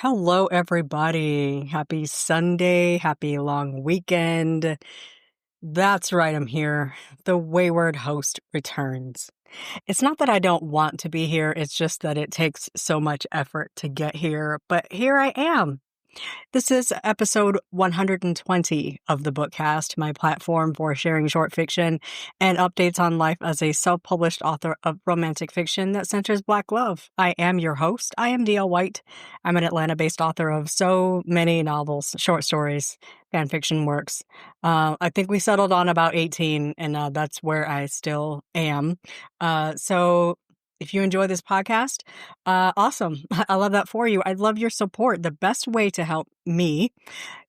Hello, everybody. Happy Sunday. Happy long weekend. That's right, I'm here. The Wayward host returns. It's not that I don't want to be here, it's just that it takes so much effort to get here, but here I am. This is episode 120 of the Bookcast, my platform for sharing short fiction and updates on life as a self-published author of romantic fiction that centers Black love. I am your host. I am D.L. White. I'm an Atlanta-based author of so many novels, short stories, fan fiction works. I think we settled on about 18, and that's where I still am. So if you enjoy this podcast, awesome. I love that for you. I'd love your support. The best way to help me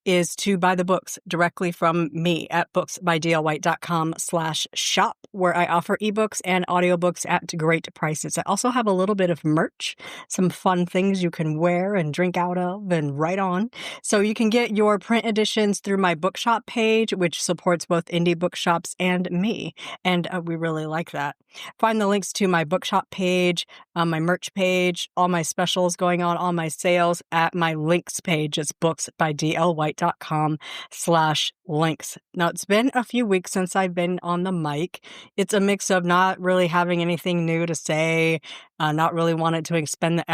is to buy the books directly from me at booksbydlwhite.com/shop, where I offer ebooks and audiobooks at great prices. I also have a little bit of merch, some fun things you can wear and drink out of and write on. So you can get your print editions through my bookshop page, which supports both indie bookshops and me. And we really like that. Find the links to my bookshop page, my merch page, all my specials going on, all my sales at my links page. It's booksbydlwhite.com/links. Now, it's been a few weeks since I've been on the mic. It's a mix of not really having anything new to say, not really wanting to expend the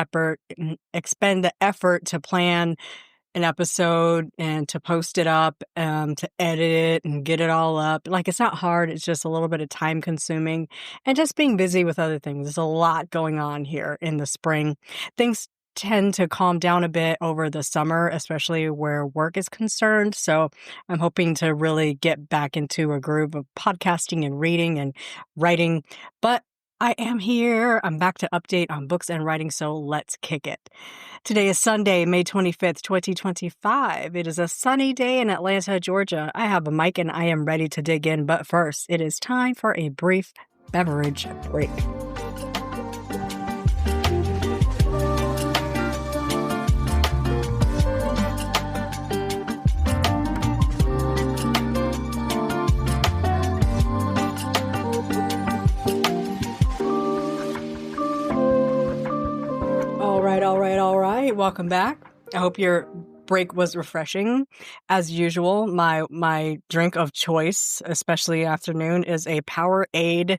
effort to plan an episode and to post it up, to edit it and get it all up. Like, it's not hard. It's just a little bit of time consuming and just being busy with other things. There's a lot going on here in the spring. Things tend to calm down a bit over the summer, especially where work is concerned. So I'm hoping to really get back into a groove of podcasting and reading and writing. But I am here. I'm back to update on books and writing, so let's kick it. Today is Sunday, May 25th, 2025. It is a sunny day in Atlanta, Georgia. I have a mic and I am ready to dig in, but first, it is time for a brief beverage break. All right. Welcome back. I hope your break was refreshing. As usual, my drink of choice, especially afternoon, is a Powerade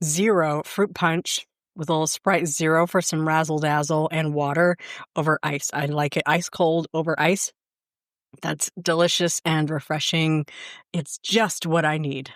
Zero fruit punch with a little Sprite Zero for some razzle dazzle and water over ice. I like it ice cold over ice. That's delicious and refreshing. It's just what I need.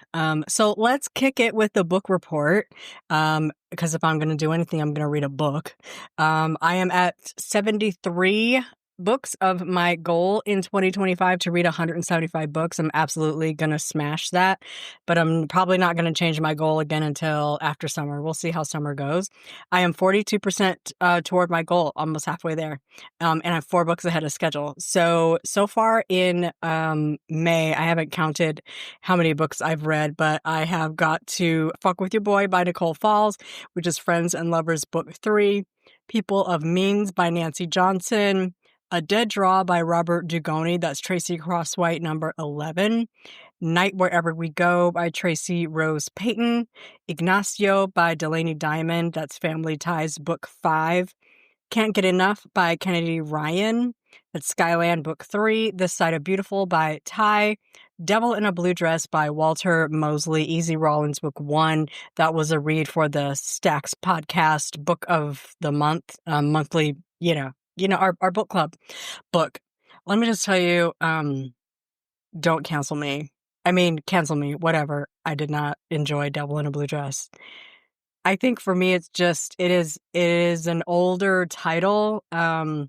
So let's kick it with the book report. Because if I'm going to do anything, I'm going to read a book. I am at 73 books of my goal in 2025 to read 175 books. I'm absolutely going to smash that, but I'm probably not going to change my goal again until after summer. We'll see how summer goes. I am 42% toward my goal, almost halfway there. And I have 4 books ahead of schedule. So far in May, I haven't counted how many books I've read, but I have got to Fuck With Your Boy by Nicole Falls, which is Friends and Lovers Book 3, People of Means by Nancy Johnson, A Dead Draw by Robert Dugoni, that's Tracy Crosswhite, number 11. Night Wherever We Go by Tracy Rose Payton. Ignacio by Delaney Diamond, that's Family Ties, book 5. Can't Get Enough by Kennedy Ryan, that's Skyland, book 3. This Side of Beautiful by Ty. Devil in a Blue Dress by Walter Mosley, Easy Rollins, book 1. That was a read for the Stacks podcast, book of the month, monthly, our book club book. Let me just tell you, don't cancel me. I mean, cancel me, whatever. I did not enjoy Devil in a Blue Dress. I think for me, it is an older title. I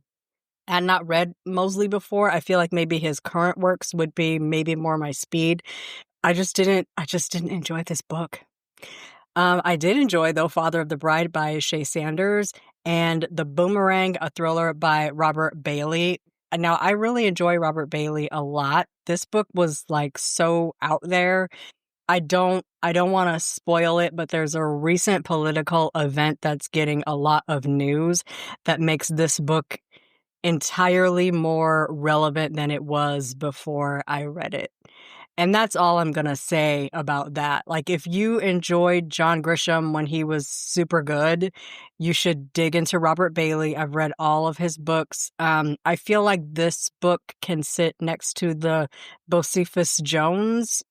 had not read Mosley before. I feel like maybe his current works would be maybe more my speed. I just didn't enjoy this book. I did enjoy, though, Father of the Bride by Shay Sanders and The Boomerang, a thriller by Robert Bailey. Now, I really enjoy Robert Bailey a lot. This book was like so out there. I don't want to spoil it, but there's a recent political event that's getting a lot of news that makes this book entirely more relevant than it was before I read it. And that's all I'm going to say about that. Like, if you enjoyed John Grisham when he was super good, you should dig into Robert Bailey. I've read all of his books. I feel like this book can sit next to the Bocephus Jones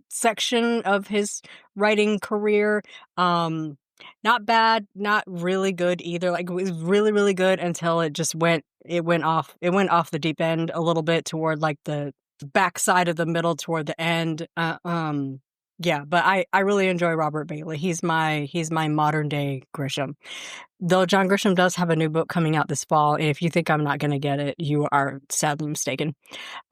section of his writing career. Not bad, not really good either. Like, it was really, really good until it went off the deep end a little bit toward like the backside of the middle toward the end. Yeah, but I really enjoy Robert Bailey. He's my modern day Grisham. Though John Grisham does have a new book coming out this fall, and if you think I'm not going to get it, you are sadly mistaken.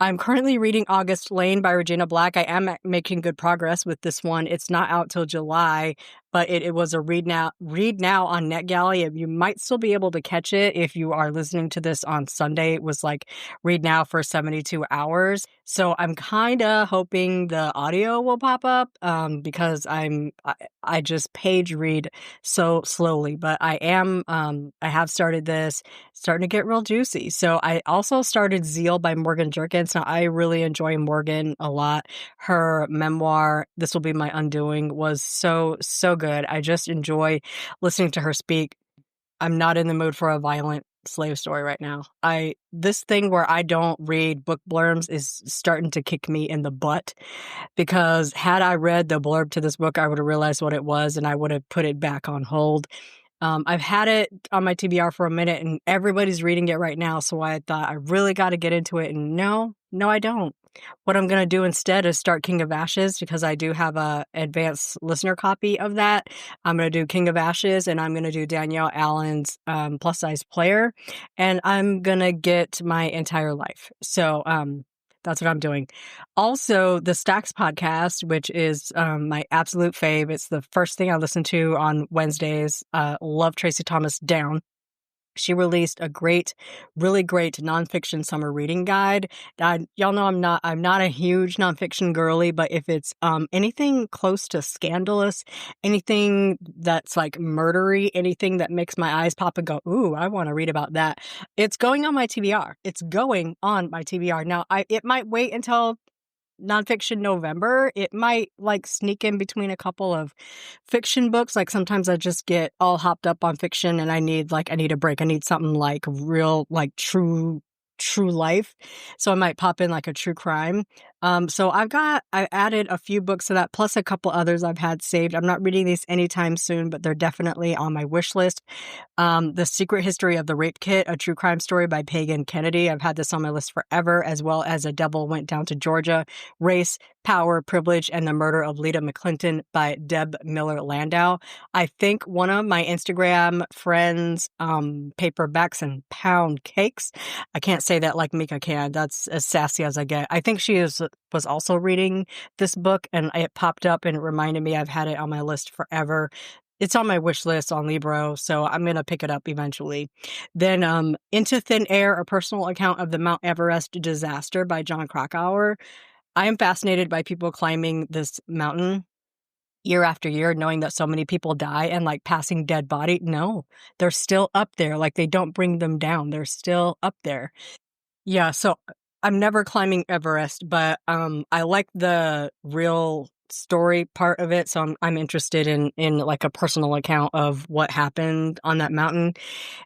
I'm currently reading August Lane by Regina Black. I am making good progress with this one. It's not out till July, but it was a read now on NetGalley. You might still be able to catch it if you are listening to this on Sunday. It was like read now for 72 hours. So I'm kind of hoping the audio will pop up because I just page read so slowly, but I have started this, starting to get real juicy. So I also started Zeal by Morgan Jerkins. Now, I really enjoy Morgan a lot. Her memoir, This Will Be My Undoing, was so good. I just enjoy listening to her speak. I'm not in the mood for a violent slave story right now. This thing where I don't read book blurbs is starting to kick me in the butt, because had I read the blurb to this book, I would have realized what it was and I would have put it back on hold. I've had it on my TBR for a minute and everybody's reading it right now. So I thought I really got to get into it. And no, I don't. What I'm going to do instead is start King of Ashes, because I do have a advanced listener copy of that. I'm going to do King of Ashes, and I'm going to do Danielle Allen's Plus Size Player, and I'm going to get my entire life. So that's what I'm doing. Also, the Stacks podcast, which is my absolute fave. It's the first thing I listen to on Wednesdays. Love Tracy Thomas Down. She released a really great nonfiction summer reading guide. Y'all know I'm not a huge nonfiction girly, but if it's anything close to scandalous, anything that's like murdery, anything that makes my eyes pop and go, ooh, I want to read about that, it's going on my TBR. It's going on my TBR. Now, it might wait until nonfiction November. It might like sneak in between a couple of fiction books. Like sometimes I just get all hopped up on fiction and I need a break. I need something like real, like true life. So I might pop in like a true crime. So I added a few books to that, plus a couple others I've had saved. I'm not reading these anytime soon, but they're definitely on my wish list. The Secret History of the Rape Kit, a true crime story by Pagan Kennedy. I've had this on my list forever, as well as A Devil Went Down to Georgia, Race, Power, Privilege, and the Murder of Lita McClinton by Deb Miller Landau. I think one of my Instagram friends, Paperbacks and Pound Cakes, I can't say that like Mika can. That's as sassy as I get. I think she was also reading this book, and it popped up and it reminded me I've had it on my list forever. It's on my wish list on Libro, so I'm going to pick it up eventually. Then Into Thin Air, a personal account of the Mount Everest disaster by John Krakauer. I am fascinated by people climbing this mountain year after year, knowing that so many people die and like passing dead body. No, they're still up there. Like they don't bring them down. They're still up there. Yeah, so I'm never climbing Everest, but I like the real story part of it. So I'm interested in like a personal account of what happened on that mountain.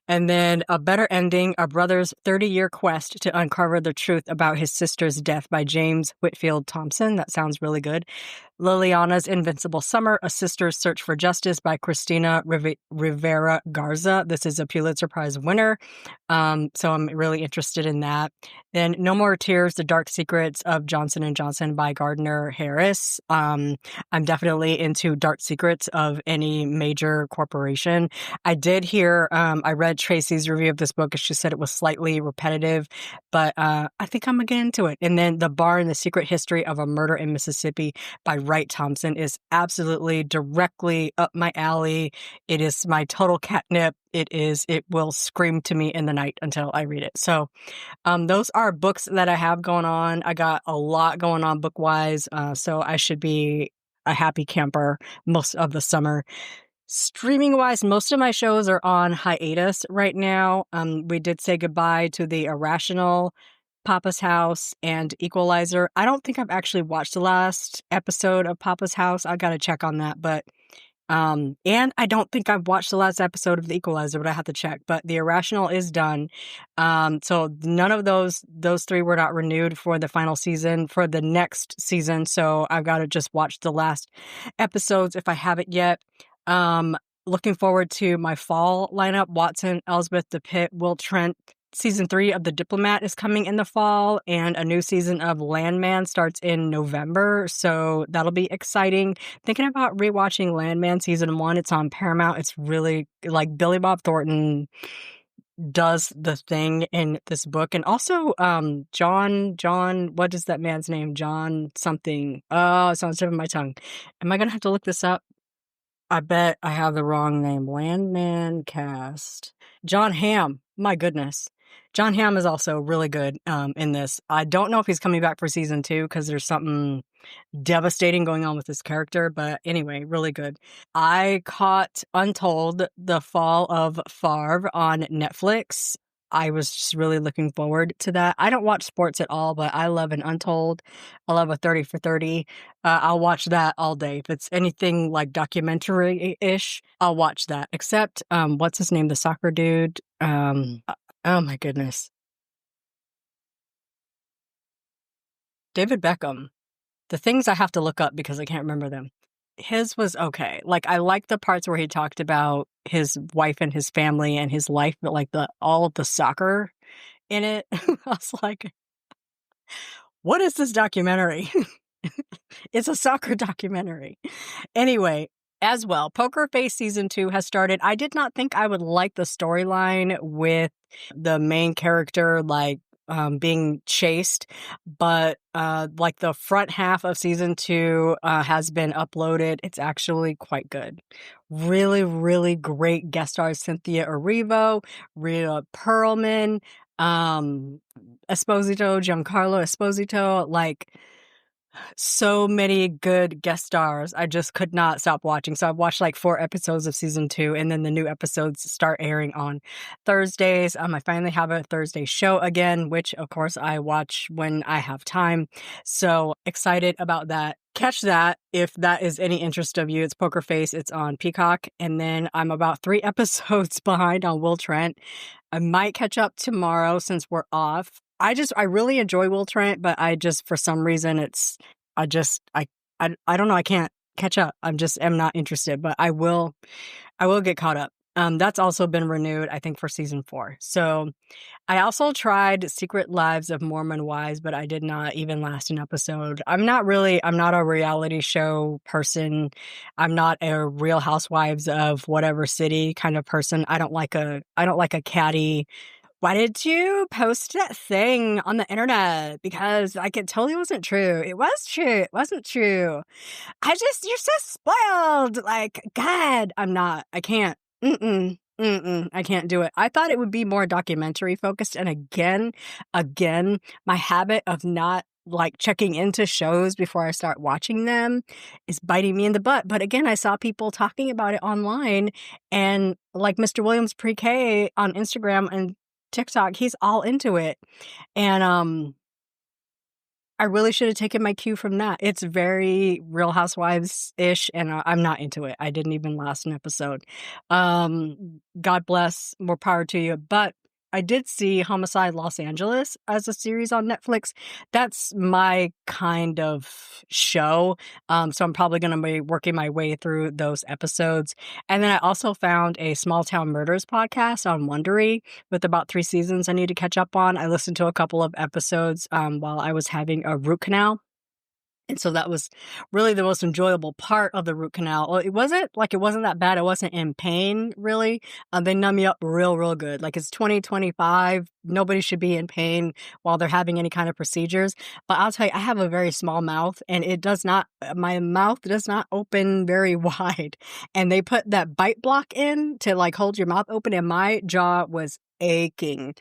And then A Better Ending, a brother's 30-year quest to uncover the truth about his sister's death by James Whitfield Thompson. That sounds really good. Liliana's Invincible Summer, a sister's search for justice by Christina Rivera Garza. This is a Pulitzer Prize winner. So I'm really interested in that. Then No More Tears, The Dark Secrets of Johnson & Johnson by Gardner Harris. I'm definitely into dark secrets of any major corporation. I did hear, I read Tracy's review of this book and she said it was slightly repetitive, but I think I'm going to get into it. And then The Bar and the Secret History of a Murder in Mississippi by Wright Thompson is absolutely directly up my alley. It is my total catnip. It will scream to me in the night until I read it. So those are books that I have going on. I got a lot going on book-wise, so I should be a happy camper most of the summer. Streaming-wise, most of my shows are on hiatus right now. We did say goodbye to The Irrational Papa's House and Equalizer. I don't think I've actually watched the last episode of Papa's House. I gotta check on that, but and I don't think I've watched the last episode of The Equalizer, but I have to check. But The Irrational is done. So none of those three were not renewed for the final season for the next season. So I've got to just watch the last episodes if I haven't yet. Looking forward to my fall lineup: Watson, Elsbeth, DePitt, Will Trent. Season 3 of The Diplomat is coming in the fall, and a new season of Landman starts in November, so that'll be exciting. Thinking about rewatching Landman Season 1. It's on Paramount. It's really, like, Billy Bob Thornton does the thing in this book. And also, John, what is that man's name? John something. Oh, it's on the tip of my tongue. Am I going to have to look this up? I bet I have the wrong name. Landman cast. John Hamm. My goodness. John Hamm is also really good in this. I don't know if he's coming back for season 2 because there's something devastating going on with this character. But anyway, really good. I caught Untold, The Fall of Favre on Netflix. I was just really looking forward to that. I don't watch sports at all, but I love an Untold. I love a 30 for 30. I'll watch that all day. If it's anything like documentary-ish, I'll watch that. Except, what's his name? The soccer dude. Oh my goodness. David Beckham. The things I have to look up because I can't remember them. His was okay. Like, I liked the parts where he talked about his wife and his family and his life, but like all of the soccer in it, I was like, what is this documentary? It's a soccer documentary. Anyway, as well, Poker Face Season 2 has started. I did not think I would like the storyline with the main character, like, being chased, but like the front half of season 2 has been uploaded. It's actually quite good. Really, really great guest stars: Cynthia Erivo, Rhea Perlman, Esposito, Giancarlo Esposito, like, so many good guest stars. I just could not stop watching. So I've watched like 4 episodes of season 2, and then the new episodes start airing on Thursdays. I finally have a Thursday show again, which of course I watch when I have time. So excited about that. Catch that if that is any interest of you. It's Poker Face. It's on Peacock. And then I'm about 3 episodes behind on Will Trent. I might catch up tomorrow since we're off. I really enjoy Will Trent, but I just, for some reason, I don't know. I can't catch up. I'm not interested, but I will get caught up. That's also been renewed, I think, for season 4. So I also tried Secret Lives of Mormon Wives, but I did not even last an episode. I'm not a reality show person. I'm not a Real Housewives of whatever city kind of person. I don't like a catty, why did you post that thing on the internet? Because like, it totally wasn't true. It was true. It wasn't true. You're so spoiled. Like, God, I can't. I can't do it. I thought it would be more documentary focused. And again, my habit of not like checking into shows before I start watching them is biting me in the butt. But again, I saw people talking about it online, and like Mr. Williams Pre-K on Instagram and TikTok, he's all into it. And I really should have taken my cue from that. It's very Real Housewives-ish, and I'm not into it. I didn't even last an episode. God bless, more power to you. But I did see Homicide Los Angeles as a series on Netflix. That's my kind of show. So I'm probably going to be working my way through those episodes. And then I also found a Small Town Murders podcast on Wondery with about 3 seasons I need to catch up on. I listened to a couple of episodes while I was having a root canal. And so that was really the most enjoyable part of the root canal. Well, it wasn't that bad. I wasn't in pain, really. They numb me up real, real good. Like, it's 2025. Nobody should be in pain while they're having any kind of procedures. But I'll tell you, I have a very small mouth, and my mouth does not open very wide. And they put that bite block in to like hold your mouth open, and my jaw was aching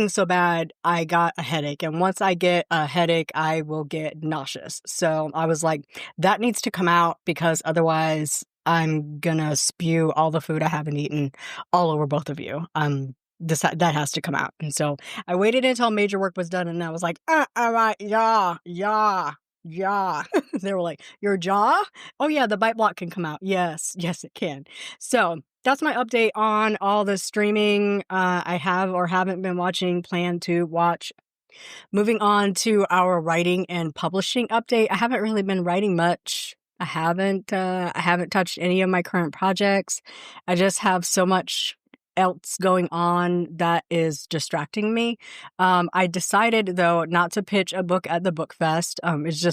so bad I got a headache. And once I get a headache, I will get nauseous. So I was like, that needs to come out, because otherwise I'm gonna spew all the food I haven't eaten all over both of you. that has to come out. And so I waited until major work was done, and I was like, all right, yeah. They were like, your jaw? Oh yeah, the bite block can come out. Yes, it can. So that's my update on all the streaming I have or haven't been watching, plan to watch. Moving on to our writing and publishing update. I haven't really been writing much. I haven't touched any of my current projects. I just have so much else going on that is distracting me. I decided though not to pitch a book at the Bookfest.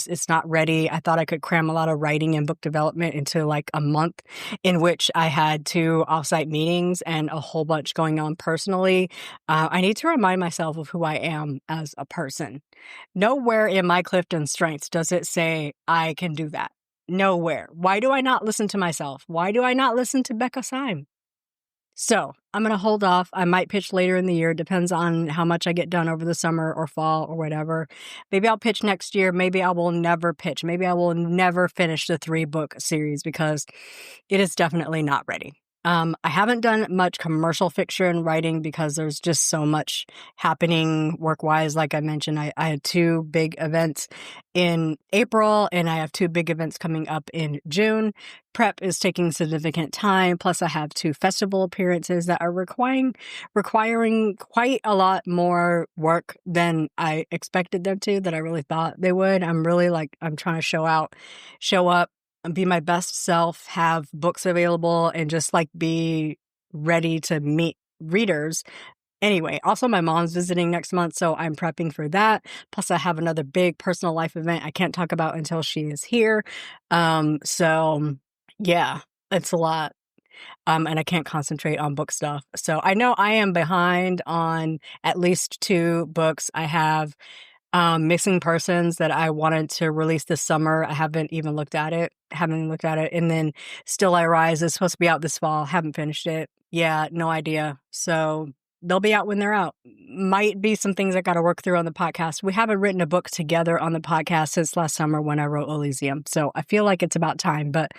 It's not ready. I thought I could cram a lot of writing and book development into like a month, in which I had 2 offsite meetings and a whole bunch going on personally. I need to remind myself of who I am as a person. Nowhere in my Clifton Strengths does it say I can do that. Nowhere. Why do I not listen to myself? Why do I not listen to Becca Syme? So I'm going to hold off. I might pitch later in the year. Depends on how much I get done over the summer or fall or whatever. Maybe I'll pitch next year. Maybe I will never pitch. Maybe I will never finish the 3-book series because it is definitely not ready. I haven't done much commercial fiction writing because there's just so much happening work-wise. Like I mentioned, I had 2 big events in April, and I have 2 big events coming up in June. Prep is taking significant time. Plus, I have 2 festival appearances that are requiring quite a lot more work than I expected them to, that I really thought they would. I'm trying to show up, and be my best self, have books available, and just like be ready to meet readers. Anyway, also my mom's visiting next month, so I'm prepping for that. Plus I have another big personal life event I can't talk about until she is here. So yeah, it's a lot. And I can't concentrate on book stuff. So I know I am behind on at least 2 books. I have Missing Persons that I wanted to release this summer. I haven't even looked at it. And then Still I Rise is supposed to be out this fall. Haven't finished it. Yeah, no idea. So they'll be out when they're out. Might be some things I got to work through on the podcast. We haven't written a book together on the podcast since last summer when I wrote Elysium. So I feel like it's about time. But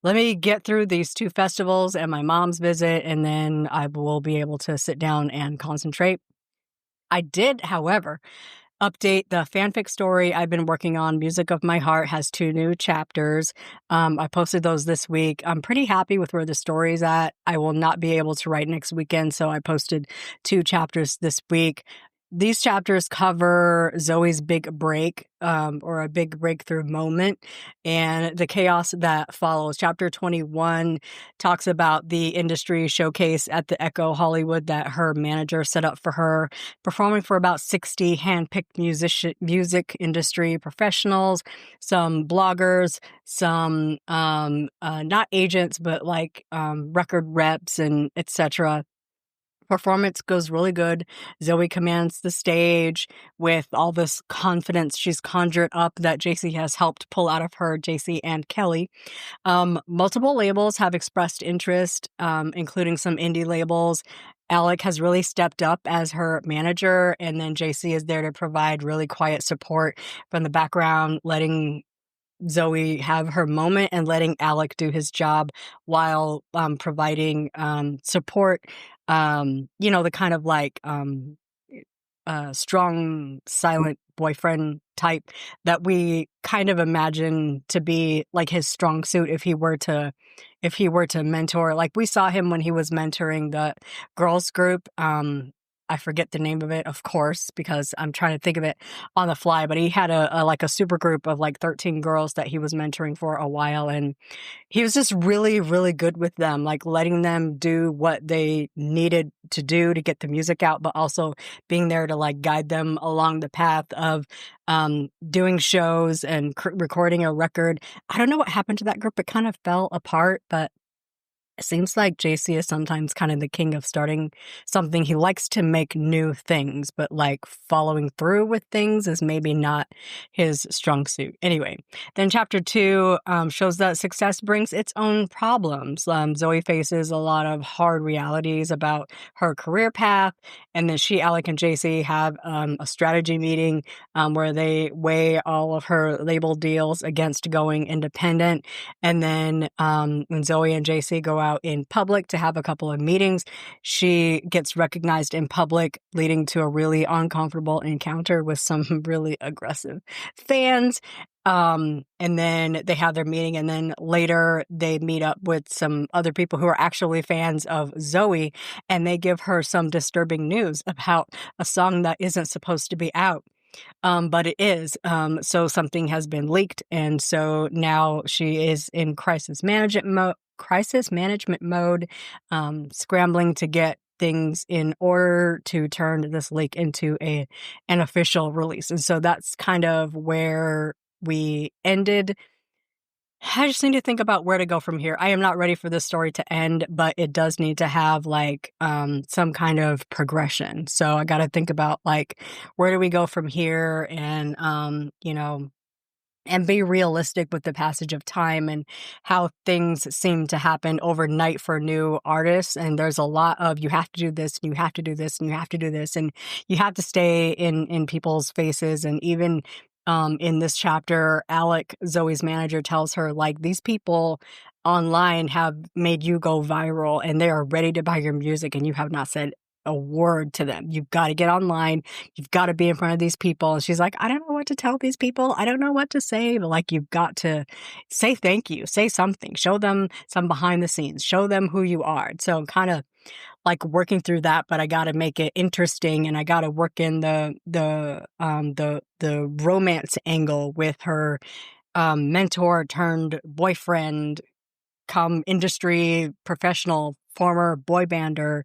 let me get through these 2 festivals and my mom's visit, and then I will be able to sit down and concentrate. I did, however, update the fanfic story I've been working on. Music of My Heart has 2 new chapters. I posted those this week. I'm pretty happy with where the story's at. I will not be able to write next weekend, so I posted 2 chapters this week. These chapters cover Zoe's big break, or a big breakthrough moment, and the chaos that follows. Chapter 21 talks about the industry showcase at the Echo Hollywood that her manager set up for her, performing for about 60 handpicked music industry professionals, some bloggers, some not agents, but like record reps and etc. Performance goes really good. Zoe commands the stage with all this confidence she's conjured up that JC has helped pull out of her, JC and Kelly. Multiple labels have expressed interest, including some indie labels. Alec has really stepped up as her manager, and then JC is there to provide really quiet support from the background, letting Zoe have her moment and letting Alec do his job while providing support. The kind of like strong, silent boyfriend type that we kind of imagine to be like his strong suit if he were to mentor. Like we saw him when he was mentoring the girls group. I forget the name of it, of course, because I'm trying to think of it on the fly, but he had a super group of like 13 girls that he was mentoring for a while. And he was just really, really good with them, like letting them do what they needed to do to get the music out, but also being there to like guide them along the path of doing shows and recording a record. I don't know what happened to that group. It kind of fell apart, but it seems like JC is sometimes kind of the king of starting something. He likes to make new things, but like following through with things is maybe not his strong suit. Anyway, then chapter 2 shows that success brings its own problems. Zoe faces a lot of hard realities about her career path, and then Alec, and JC have a strategy meeting where they weigh all of her label deals against going independent. And then when Zoe and JC go out in public to have a couple of meetings. She gets recognized in public, leading to a really uncomfortable encounter with some really aggressive fans. And then they have their meeting, and then later they meet up with some other people who are actually fans of Zoe, and they give her some disturbing news about a song that isn't supposed to be out. But it is. So something has been leaked, and so now she is in crisis management mode, scrambling to get things in order to turn this leak into an official release. And so that's kind of where we ended. I just need to think about where to go from here. I am not ready for this story to end, but it does need to have some kind of progression. So I got to think about where do we go from here, and and be realistic with the passage of time and how things seem to happen overnight for new artists. And there's a lot of, you have to do this, and you have to do this, and you have to do this, and you have to stay in people's faces. And even in this chapter, Alec, Zoe's manager, tells her, these people online have made you go viral, and they are ready to buy your music, and you have not said a word to them. You've got to get online. You've got to be in front of these people. And she's like, I don't know what to tell these people. I don't know what to say. But you've got to say thank you. Say something. Show them some behind the scenes. Show them who you are. So I'm kind of working through that, but I got to make it interesting, and I got to work in the romance angle with her mentor turned boyfriend, come industry professional, former boy bander,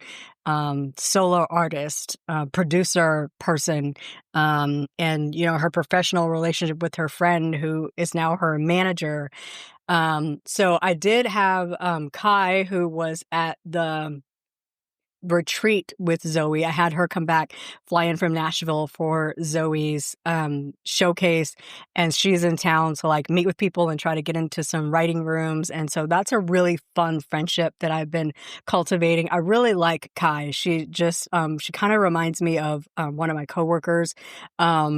solo artist, producer person, and her professional relationship with her friend who is now her manager. So I did have Kai, who was at the retreat with Zoe. I had her come back, fly in from Nashville for Zoe's showcase, and she's in town to meet with people and try to get into some writing rooms. And so that's a really fun friendship that I've been cultivating. I really like Kai. She just she kind of reminds me of one of my coworkers.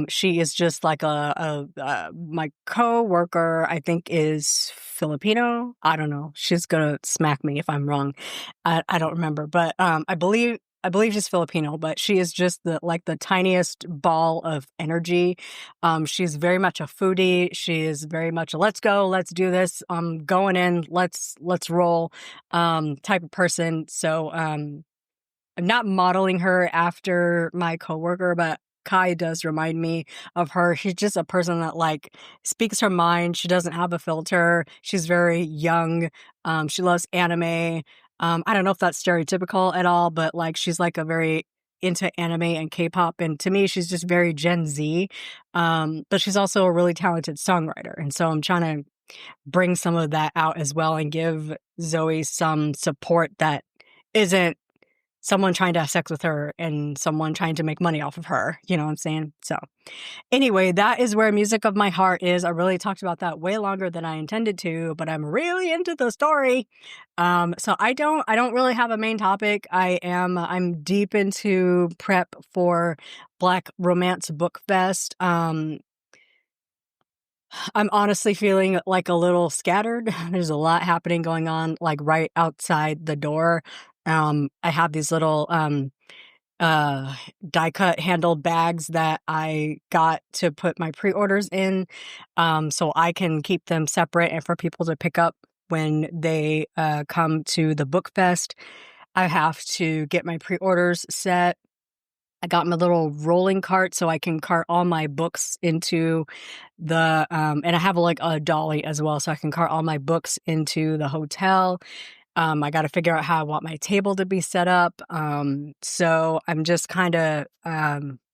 She is just like my coworker, I think, is Filipino. I don't know. She's gonna smack me if I'm wrong. I don't remember, but I believe she's Filipino, but she is just the tiniest ball of energy. She's very much a foodie. She is very much a let's go, let's do this, going in, let's roll type of person. So I'm not modeling her after my coworker, but Kai does remind me of her. She's just a person that speaks her mind. She doesn't have a filter. She's very young. She loves anime. I don't know if that's stereotypical at all, but she's a very into anime and K-pop. And to me, she's just very Gen Z. But she's also a really talented songwriter. And so I'm trying to bring some of that out as well and give Zoe some support that isn't someone trying to have sex with her and someone trying to make money off of her. You know what I'm saying? So anyway, that is where Music of My Heart is. I really talked about that way longer than I intended to, but I'm really into the story. So I don't really have a main topic. I'm deep into prep for Black Romance Book Fest. I'm honestly feeling a little scattered. There's a lot happening going on right outside the door. I have these little die cut handled bags that I got to put my pre-orders in, so I can keep them separate and for people to pick up when they come to the book fest. I have to get my pre-orders set. I got my little rolling cart so I can cart all my books into the and I have a dolly as well, so I can cart all my books into the hotel. I got to figure out how I want my table to be set up. So I'm just kind of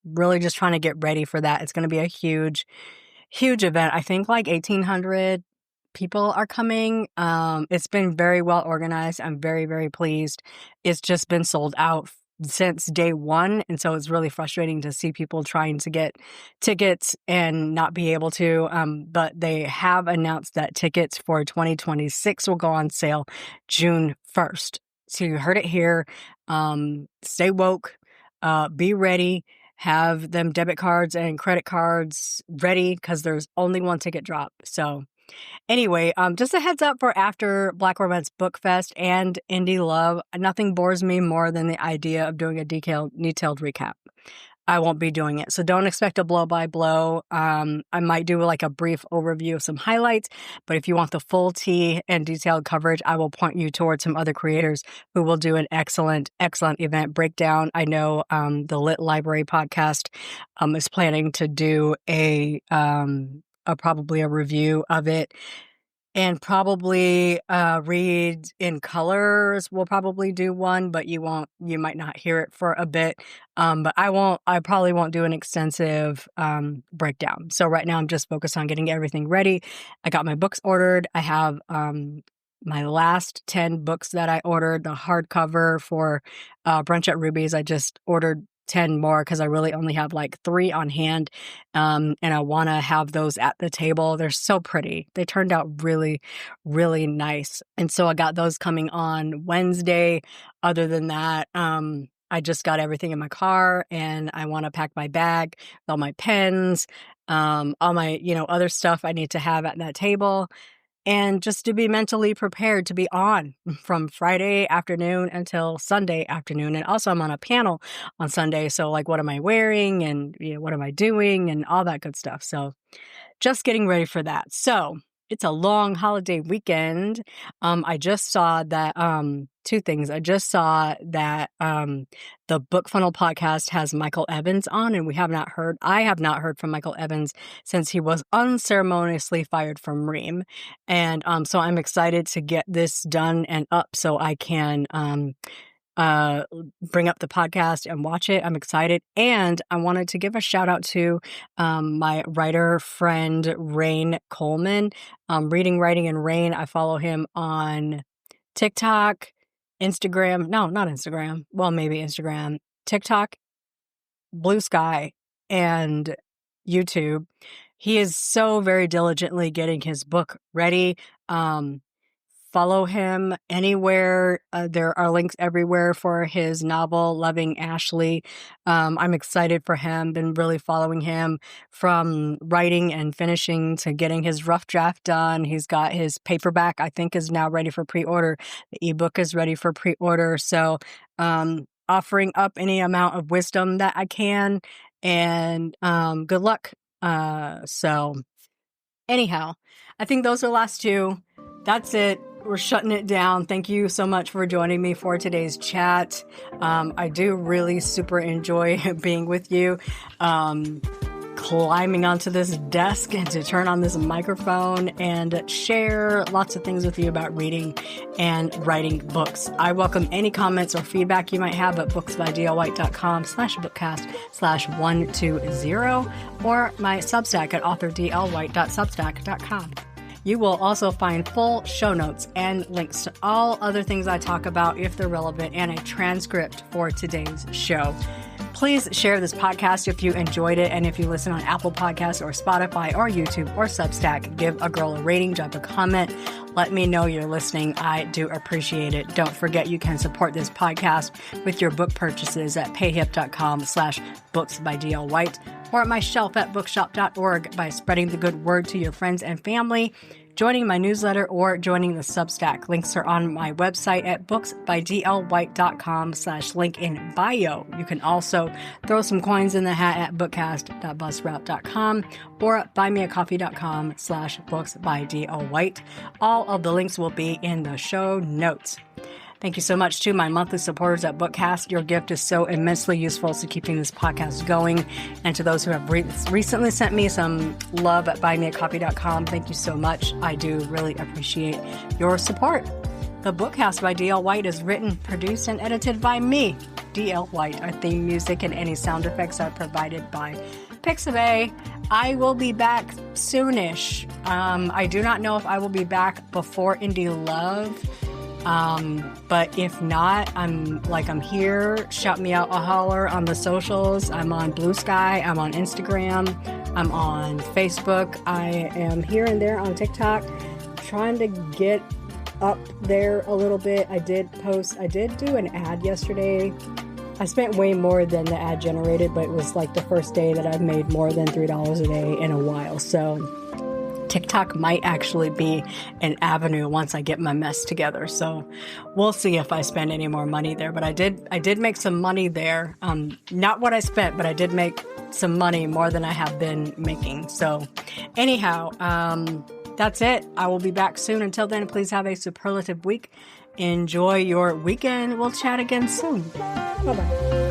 really just trying to get ready for that. It's going to be a huge event. I think 1,800 people are coming. It's been very well organized. I'm very, very pleased. It's just been sold out since day one. And so it's really frustrating to see people trying to get tickets and not be able to. But they have announced that tickets for 2026 will go on sale June 1st. So you heard it here. Stay woke, be ready, have them debit cards and credit cards ready because there's only one ticket drop. So Anyway, just a heads up for after Black Romance Book Fest and Indie Love. Nothing bores me more than the idea of doing a detailed recap. I won't be doing it. So don't expect a blow by blow. I might do like a brief overview of some highlights, but if you want the full tea and detailed coverage, I will point you towards some other creators who will do an excellent event breakdown. I know the Lit Library podcast is planning to do probably a review of it. And probably Read in Colors will probably do one, but you might not hear it for a bit. But I probably won't do an extensive breakdown. So right now I'm just focused on getting everything ready. I got my books ordered. I have my last 10 books that I ordered, the hardcover for Brunch at Ruby's. I just ordered 10 more because I really only have like 3 on hand. And I want to have those at the table. They're so pretty. They turned out really, really nice. And so I got those coming on Wednesday. Other than that, I just got everything in my car and I want to pack my bag, all my pens, all my, other stuff I need to have at that table. And just to be mentally prepared to be on from Friday afternoon until Sunday afternoon. And also I'm on a panel on Sunday. So like, what am I wearing and what am I doing and all that good stuff. So just getting ready for that. So it's a long holiday weekend. I just saw that, 2 things. I just saw that the Book Funnel podcast has Michael Evans on, and I have not heard from Michael Evans since he was unceremoniously fired from Ream. And so I'm excited to get this done and up so I can bring up the podcast and watch it. I'm excited. And I wanted to give a shout out to my writer friend, Rain Coleman, Reading, Writing, and Rain. I follow him on TikTok, Instagram. No, not Instagram. Well, maybe Instagram, TikTok, Blue Sky, and YouTube. He is so very diligently getting his book ready. Follow him anywhere. There are links everywhere for his novel, Loving Ashley. I'm excited for him. Been really following him from writing and finishing to getting his rough draft done. He's got his paperback, I think, is now ready for pre-order. The ebook is ready for pre-order. So offering up any amount of wisdom that I can. And good luck. So anyhow, I think those are the last 2. That's it. We're shutting it down. Thank you so much for joining me for today's chat. I do really super enjoy being with you. Climbing onto this desk and to turn on this microphone and share lots of things with you about reading and writing books. I welcome any comments or feedback you might have at booksbydlwhite.com/bookcast/120 or my Substack at authordlwhite.substack.com. You will also find full show notes and links to all other things I talk about if they're relevant and a transcript for today's show. Please share this podcast if you enjoyed it. And if you listen on Apple Podcasts or Spotify or YouTube or Substack, give a girl a rating, drop a comment. Let me know you're listening. I do appreciate it. Don't forget you can support this podcast with your book purchases at payhip.com/booksbydlwhite or at my shelf at bookshop.org by spreading the good word to your friends and family, joining my newsletter, or joining the Substack. Links are on my website at booksbydlwhite.com/link in bio. You can also throw some coins in the hat at bookcast.buzzsprout.com or at buymeacoffee.com/booksbydlwhite. All of the links will be in the show notes. Thank you so much to my monthly supporters at Bookcast. Your gift is so immensely useful to keeping this podcast going. And to those who have recently sent me some love at buymeacoffee.com, thank you so much. I do really appreciate your support. The Bookcast by D.L. White is written, produced, and edited by me, D.L. White. Our theme music and any sound effects are provided by Pixabay. I will be back soonish. I do not know if I will be back before Indie Love. But if not, I'm here. Shout me out a holler on the socials. I'm on Blue Sky. I'm on Instagram. I'm on Facebook. I am here and there on TikTok, trying to get up there a little bit. I did do an ad yesterday. I spent way more than the ad generated, but it was like the first day that I've made more than $3 a day in a while. So TikTok might actually be an avenue once I get my mess together. So we'll see if I spend any more money there. But I did make some money there. Not what I spent, but I did make some money, more than I have been making. So anyhow, that's it. I will be back soon. Until then, please have a superlative week. Enjoy your weekend. We'll chat again soon. Bye-bye.